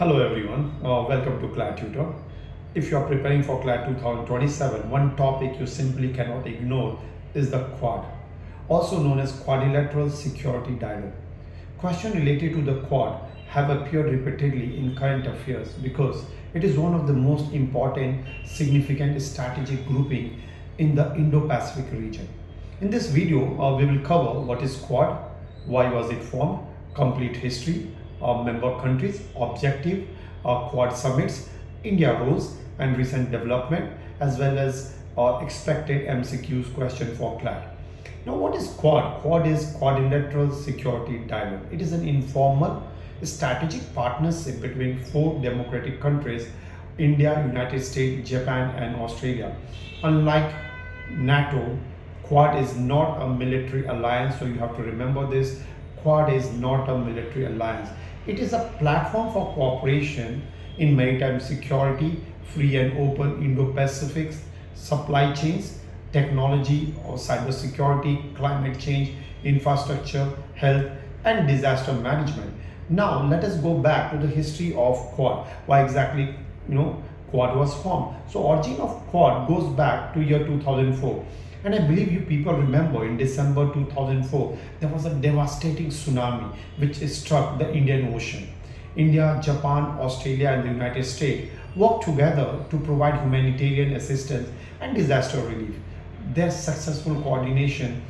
Hello everyone, welcome to CLAT Tutor. If you are preparing for CLAT 2027, one topic you simply cannot ignore is the Quad, also known as Quadrilateral Security Dialogue. Questions related to the Quad have appeared repeatedly in current affairs because it is one of the most important, significant strategic grouping in the Indo-Pacific region. In this video, we will cover what is Quad, why was it formed, complete history, member countries, objective, Quad summits, India roles and recent development, as well as expected MCQs question for CLAT. Now, what is Quad? Quad is Quadrilateral Security Dialogue. It is an informal strategic partnership between four democratic countries, India, United States, Japan and Australia. Unlike NATO, Quad is not a military alliance, so you have to remember this. Quad is not a military alliance. It is a platform for cooperation in maritime security, free and open Indo-Pacific supply chains, technology or cybersecurity, climate change, infrastructure, health, and disaster management. Now, let us go back to the history of Quad. Why exactly, Quad was formed? So, origin of Quad goes back to year 2004. And I believe you people remember in December 2004, there was a devastating tsunami which struck the Indian Ocean. India, Japan, Australia and the United States worked together to provide humanitarian assistance and disaster relief. Their successful coordination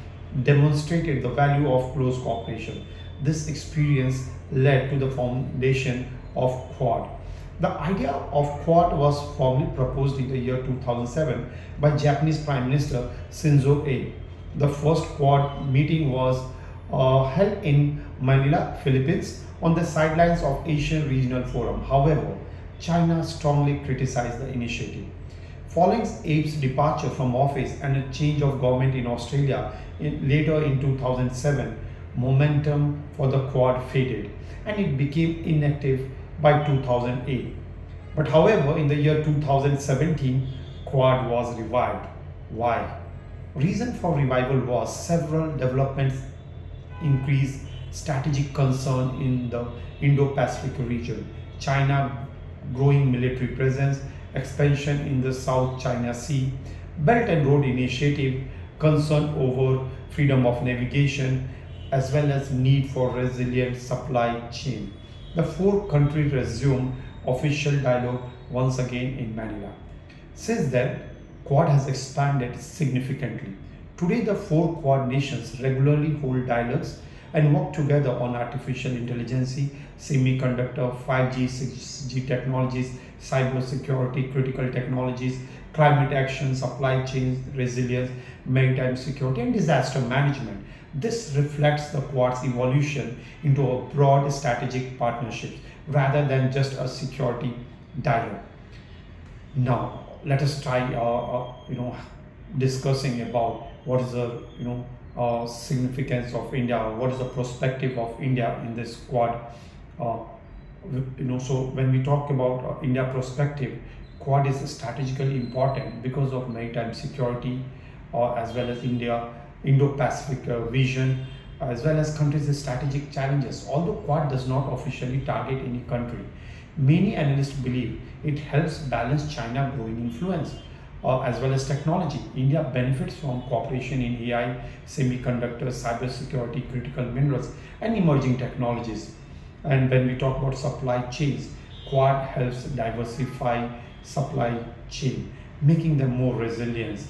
demonstrated the value of close cooperation. This experience led to the foundation of Quad. The idea of Quad was formally proposed in the year 2007 by Japanese Prime Minister Shinzo Abe. The first Quad meeting was held in Manila, Philippines, on the sidelines of Asian Regional Forum. However, China strongly criticized the initiative. Following Abe's departure from office and a change of government in Australia later in 2007, momentum for the Quad faded and it became inactive by 2008. But however, in the year 2017, Quad was revived. Why? Reason for revival was several developments, increased strategic concern in the Indo-Pacific region, China growing military presence, expansion in the South China Sea, Belt and Road Initiative, concern over freedom of navigation, as well as need for resilient supply chain. The four countries resumed official dialogue once again in Manila. Since then, Quad has expanded significantly. Today, the four Quad nations regularly hold dialogues and work together on artificial intelligence, semiconductor, 5G, 6G technologies, cybersecurity, critical technologies, climate action, supply chain resilience, maritime security, and disaster management. This reflects the Quad's evolution into a broad strategic partnership rather than just a security dialogue. Now, let us try, discussing about what is the, significance of India, what is the perspective of India in this Quad. So when we talk about India perspective, Quad is strategically important because of maritime security, as well as Indo-Pacific vision, as well as countries' strategic challenges. Although Quad does not officially target any country, many analysts believe it helps balance China's growing influence, as well as technology. India benefits from cooperation in AI, semiconductors, cybersecurity, critical minerals, and emerging technologies. And when we talk about supply chains, Quad helps diversify supply chain, making them more resilient.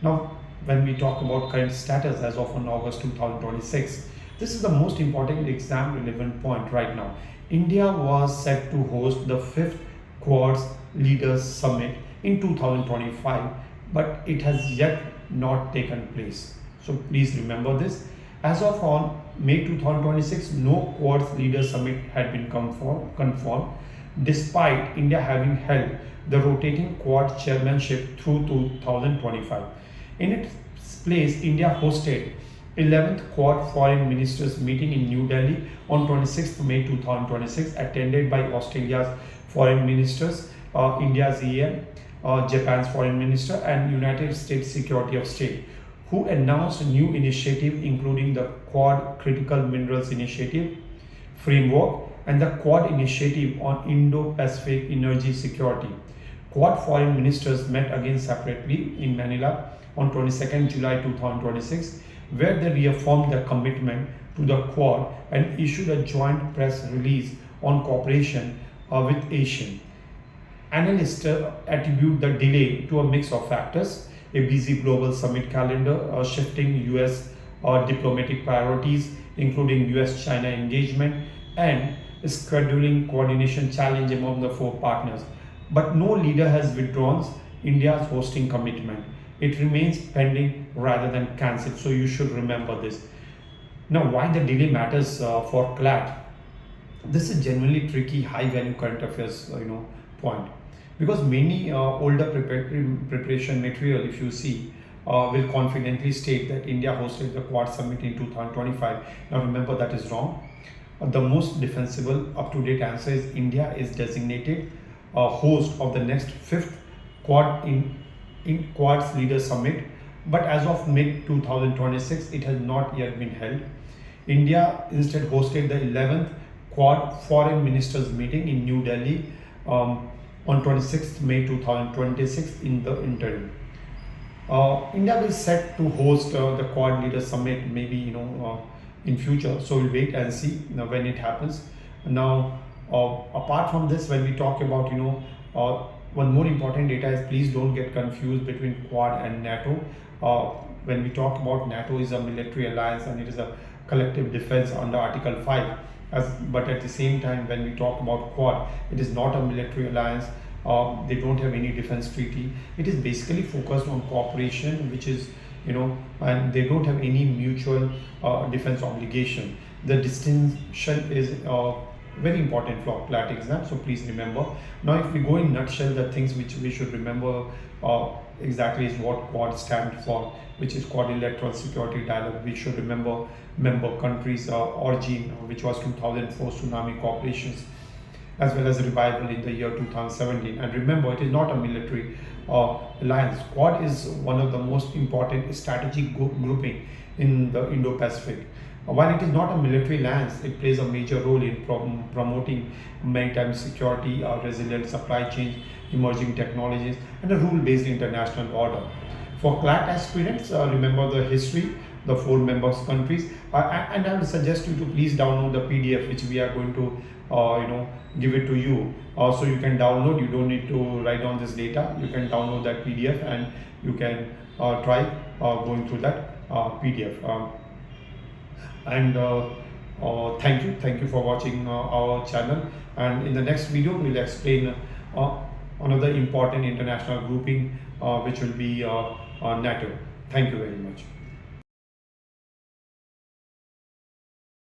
Now, when we talk about current status as of August 2026, this is the most important exam relevant point right now. India was set to host the 5th Quad Leaders Summit in 2025, but it has yet not taken place. So please remember this. As of on May 2026, no Quad Leaders Summit had been confirmed, despite India having held the rotating Quad chairmanship through 2025. In its place, India hosted 11th Quad Foreign Ministers meeting in New Delhi on 26th May 2026, attended by Australia's Foreign Ministers, India's EM, Japan's Foreign Minister, and United States Secretary of State, who announced a new initiative including the Quad Critical Minerals Initiative framework and the Quad Initiative on Indo-Pacific Energy Security. Quad foreign ministers met again separately in Manila on 22nd July 2026, where they reaffirmed their commitment to the Quad and issued a joint press release on cooperation with ASEAN. Analysts attribute the delay to a mix of factors: a busy global summit calendar, shifting US diplomatic priorities, including US-China engagement, and scheduling coordination challenge among the four partners. But no leader has withdrawn India's hosting commitment. It remains pending rather than cancelled. So you should remember this. Now, why the delay matters for CLAT? This is genuinely tricky, high-value current affairs, point, because many older preparation material, if you see, will confidently state that India hosted the Quad Summit in 2025. Now, remember that is wrong. The most defensible, up-to-date answer is India is designated host of the next fifth Quad in Quad's Leader Summit, but as of mid 2026, it has not yet been held. India instead hosted the 11th Quad Foreign Ministers meeting in New Delhi on 26th May 2026 in the interim. India will set to host the Quad Leader Summit maybe in future, so we'll wait and see when it happens. Now, apart from this, when we talk about one more important data is, please don't get confused between Quad and NATO. When we talk about NATO is a military alliance and it is a collective defense under Article 5. But at the same time, when we talk about Quad, it is not a military alliance. They don't have any defense treaty. It is basically focused on cooperation, which is, and they don't have any mutual defense obligation. The distinction is very important for CLAT exam, so please remember. Now, if we go in nutshell, the things which we should remember exactly is what Quad stands for, which is Quadrilateral Security Dialogue. We should remember member countries' origin, which was 2004 tsunami cooperations, as well as revival in the year 2017. And remember, it is not a military alliance. Quad is one of the most important strategic grouping in the Indo-Pacific. While it is not a military alliance, it plays a major role in promoting maritime security, resilient supply chains, emerging technologies, and a rule-based international order. For CLAT aspirants, remember the history, the four members countries, and I would suggest you to please download the PDF which we are going to give it to you, so you can download. You don't need to write down this data. You can download that PDF and you can try going through that PDF. Thank you for watching our channel, and in the next video we'll explain another important international grouping which will be NATO. Thank you very much.